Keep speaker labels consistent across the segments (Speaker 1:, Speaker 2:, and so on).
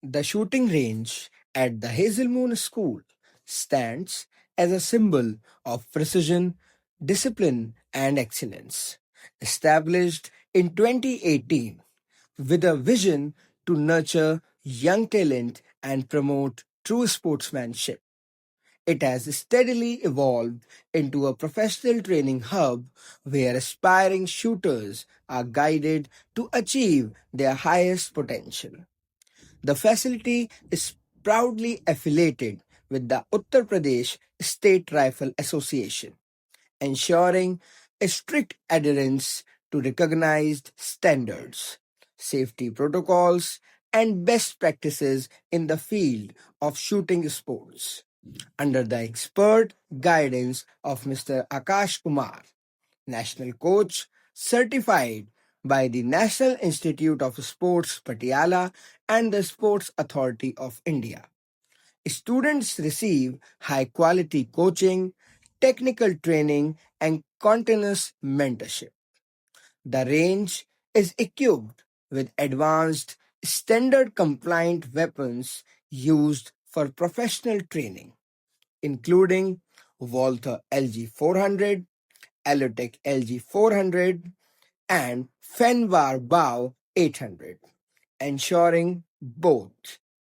Speaker 1: The shooting range at the Hazelmoon School stands as a symbol of precision, discipline, and excellence. Established in 2018 with a vision to nurture young talent and promote true sportsmanship. It has steadily evolved into a professional training hub where aspiring shooters are guided to achieve their highest potential. The facility is proudly affiliated with the Uttar Pradesh State Rifle Association, ensuring a strict adherence to recognized standards, safety protocols, and best practices in the field of shooting sports. Under the expert guidance of Mr. Akash Kumar, national coach certified by the National Institute of Sports Patiala and the Sports Authority of India. Students receive high quality coaching, technical training, and continuous mentorship. The range is equipped with advanced standard compliant weapons used for professional training, including Walther LG 400, Allotech LG 400, and Fenvar Bow 800, ensuring both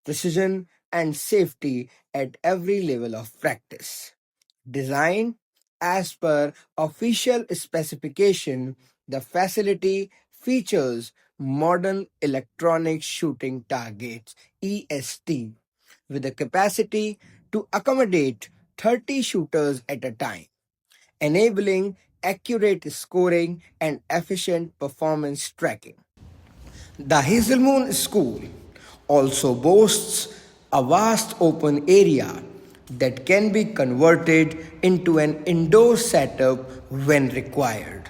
Speaker 1: precision and safety at every level of practice. Designed as per official specification, the facility features modern electronic shooting targets EST with a capacity to accommodate 30 shooters at a time, enabling accurate scoring and efficient performance tracking. The Hazelmoon School also boasts a vast open area that can be converted into an indoor setup when required,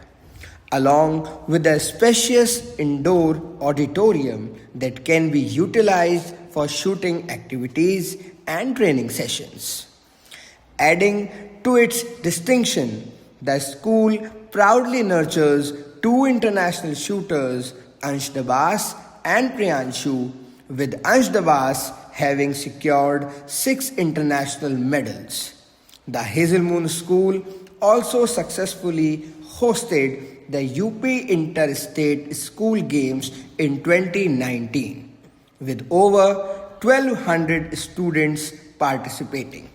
Speaker 1: along with a spacious indoor auditorium that can be utilized for shooting activities and training sessions. Adding to its distinction, the school proudly nurtures two international shooters, Ansh Dabas and Priyanshu, with Ansh Dabas having secured 6 international medals. The Hazelmoon School also successfully hosted the UP Interstate School Games in 2019, with over 1,200 students participating,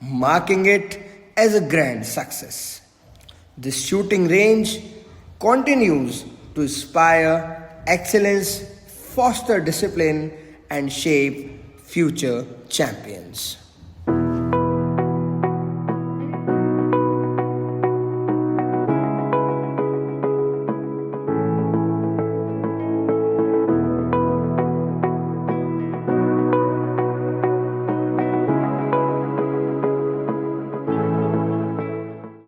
Speaker 1: marking it as a grand success. This shooting range continues to inspire excellence, foster discipline, and shape future champions.